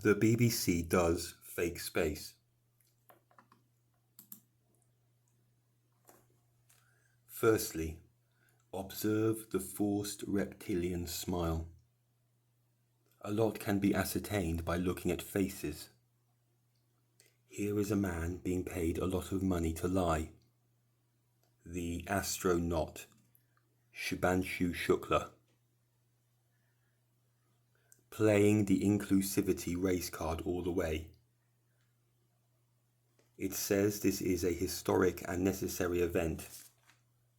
The BBC does fake space. Firstly, observe the forced reptilian smile. A lot can be ascertained by looking at faces. Here is a man being paid a lot of money to lie. The astronaut, Shubhanshu Shukla, playing the inclusivity race card all the way. It says this is a historic and necessary event,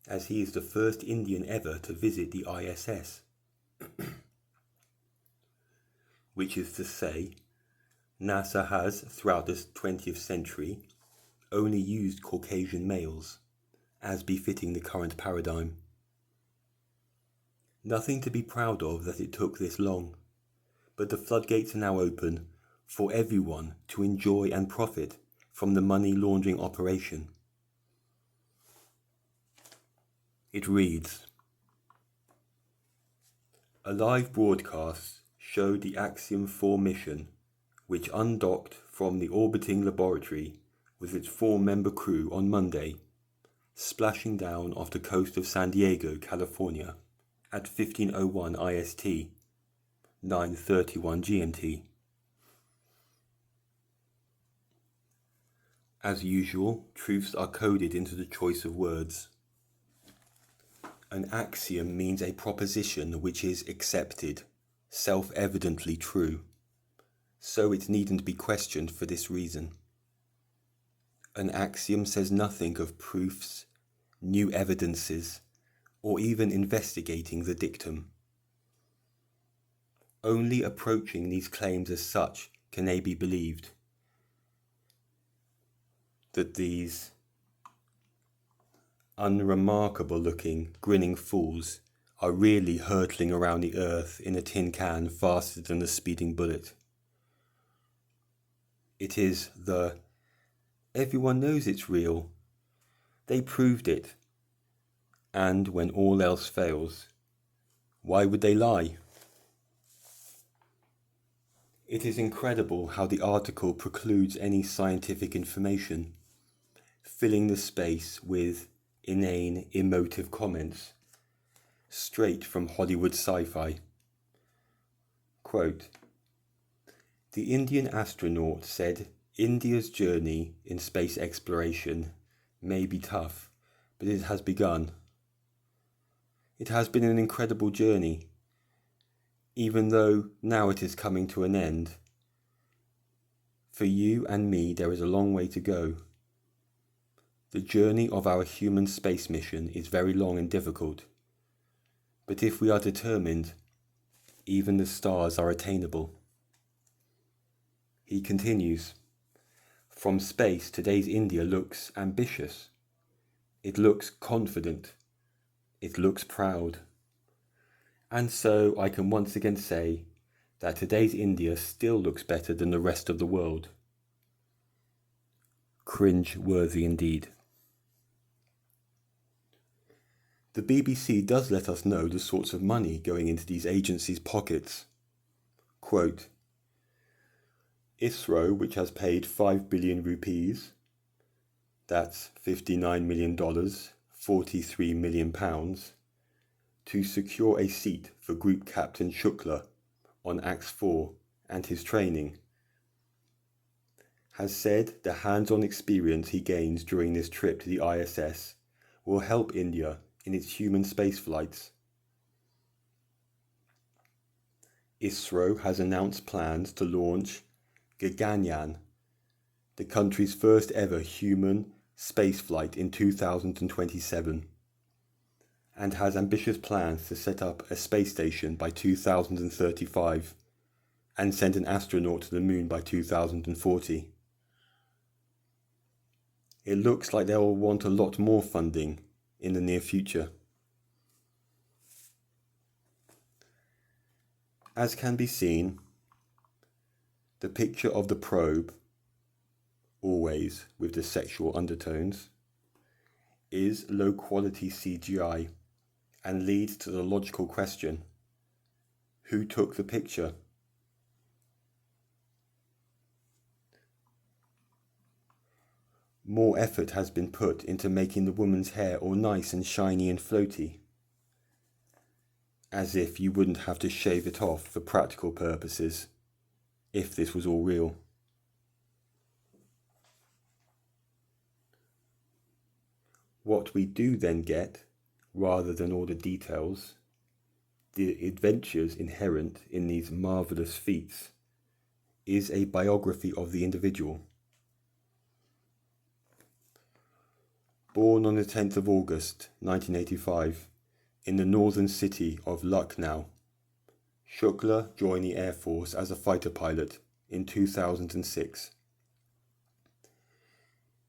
as he is the first Indian ever to visit the ISS. Which is to say, NASA has, throughout the 20th century, only used Caucasian males, as befitting the current paradigm. Nothing to be proud of that it took this long, but the floodgates are now open for everyone to enjoy and profit from the money laundering operation. It reads, a live broadcast showed the Axiom 4 mission, which undocked from the orbiting laboratory with its 4-member crew on Monday, splashing down off the coast of San Diego, California, at 15:01 IST, 9:31 GMT. As usual, truths are coded into the choice of words. An axiom means a proposition which is accepted, self-evidently true, so it needn't be questioned for this reason. An axiom says nothing of proofs, new evidences, or even investigating the dictum. Only approaching these claims as such can they be believed. That these unremarkable-looking, grinning fools are really hurtling around the earth in a tin can faster than a speeding bullet. It is the everyone knows it's real, they proved it, and when all else fails, why would they lie? It is incredible how the article precludes any scientific information, filling the space with inane, emotive comments, straight from Hollywood sci-fi. Quote, the Indian astronaut said India's journey in space exploration may be tough, but it has begun. It has been an incredible journey, even though now it is coming to an end. For you and me, there is a long way to go. The journey of our human space mission is very long and difficult, but if we are determined, even the stars are attainable. He continues, from space, today's India looks ambitious. It looks confident. It looks proud. And so I can once again say that today's India still looks better than the rest of the world. Cringe-worthy indeed. The BBC does let us know the sorts of money going into these agencies' pockets. Quote, ISRO, which has paid 5 billion rupees, that's $59 million, £43 million, to secure a seat for Group Captain Shukla on AX-4 and his training, has said the hands-on experience he gains during this trip to the ISS will help India in its human space flights. ISRO has announced plans to launch Gaganyaan, the country's first ever human spaceflight in 2027, and has ambitious plans to set up a space station by 2035 and send an astronaut to the moon by 2040. It looks like they will want a lot more funding in the near future. As can be seen, the picture of the probe, always with the sexual undertones, is low-quality CGI and leads to the logical question, who took the picture? More effort has been put into making the woman's hair all nice and shiny and floaty. As if you wouldn't have to shave it off for practical purposes, if this was all real. What we do then get, rather than all the details, the adventures inherent in these marvellous feats, is a biography of the individual. Born on the 10th of August 1985 in the northern city of Lucknow, Shukla joined the Air Force as a fighter pilot in 2006.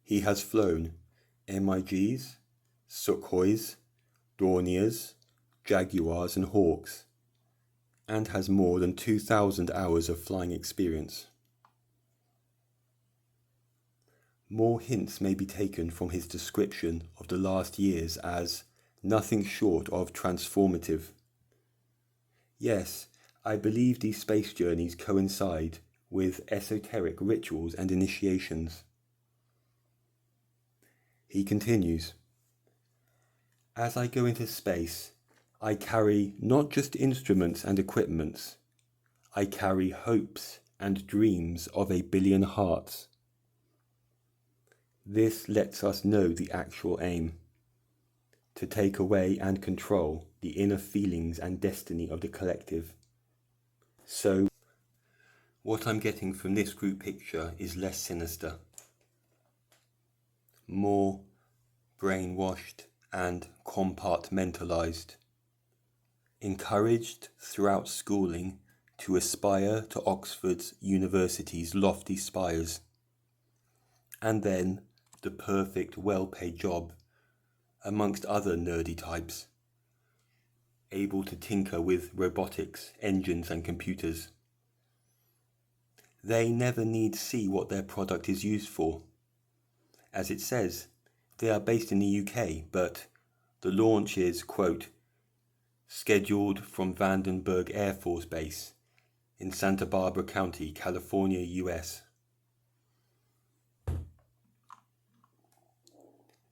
He has flown MiGs, Sukhois, Dorniers, Jaguars and Hawks, and has more than 2,000 hours of flying experience. More hints may be taken from his description of the last years as nothing short of transformative. Yes, I believe these space journeys coincide with esoteric rituals and initiations. He continues, "As I go into space, I carry not just instruments and equipments, I carry hopes and dreams of 1 billion hearts. This lets us know the actual aim, to take away and control the inner feelings and destiny of the collective. So, what I'm getting from this group picture is less sinister, more brainwashed and compartmentalized, encouraged throughout schooling to aspire to Oxford's University's lofty spires, and then the perfect well-paid job amongst other nerdy types, able to tinker with robotics, engines and computers. They never need see what their product is used for. As it says, they are based in the UK, but the launch is, quote, scheduled from Vandenberg Air Force Base in Santa Barbara County, California, US.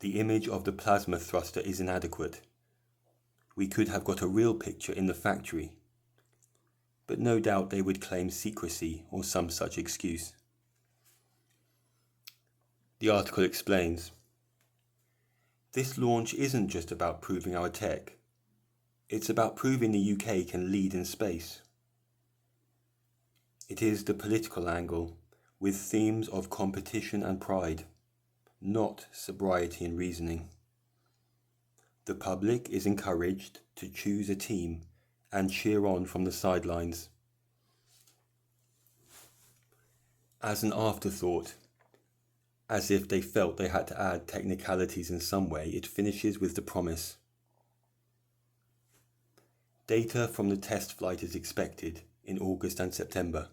The image of the plasma thruster is inadequate. We could have got a real picture in the factory, but no doubt they would claim secrecy or some such excuse. The article explains, this launch isn't just about proving our tech, it's about proving the UK can lead in space. It is the political angle, with themes of competition and pride, not sobriety and reasoning. The public is encouraged to choose a team and cheer on from the sidelines. As an afterthought, as if they felt they had to add technicalities in some way, it finishes with the promise. Data from the test flight is expected in August and September.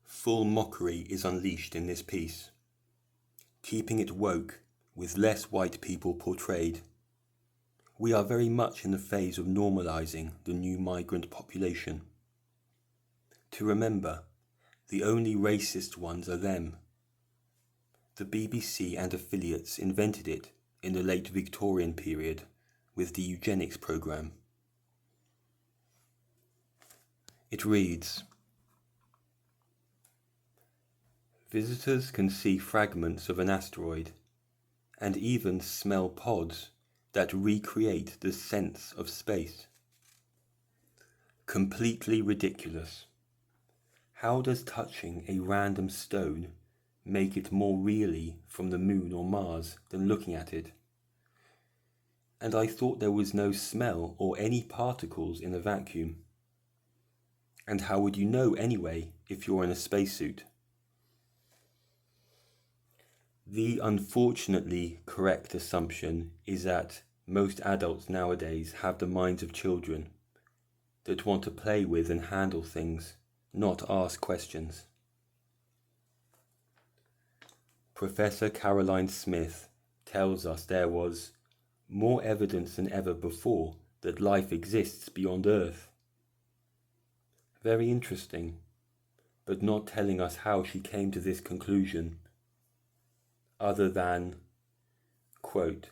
Full mockery is unleashed in this piece, keeping it woke with less white people portrayed. We are very much in the phase of normalizing the new migrant population. To remember, the only racist ones are them. The BBC and affiliates invented it in the late Victorian period with the eugenics programme. It reads, visitors can see fragments of an asteroid and even smell pods that recreate the sense of space. Completely ridiculous. How does touching a random stone make it more really from the moon or Mars than looking at it? And I thought there was no smell or any particles in a vacuum. And how would you know anyway if you're in a spacesuit? The unfortunately correct assumption is that most adults nowadays have the minds of children that want to play with and handle things, not ask questions. Professor Caroline Smith tells us there was more evidence than ever before that life exists beyond Earth. Very interesting, but not telling us how she came to this conclusion, other than, quote,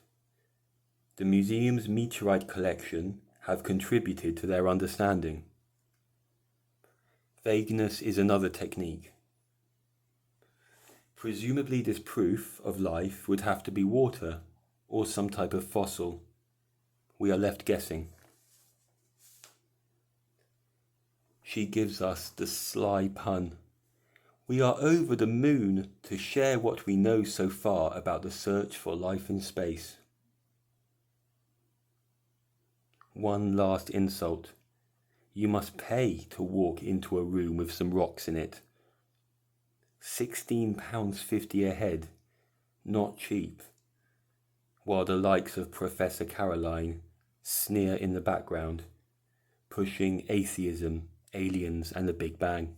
"The museum's meteorite collection have contributed to their understanding." Vagueness is another technique. Presumably this proof of life would have to be water or some type of fossil. We are left guessing. She gives us the sly pun. We are over the moon to share what we know so far about the search for life in space. One last insult. You must pay to walk into a room with some rocks in it. £16.50 a head, not cheap, while the likes of Professor Caroline sneer in the background, pushing atheism, aliens and the Big Bang.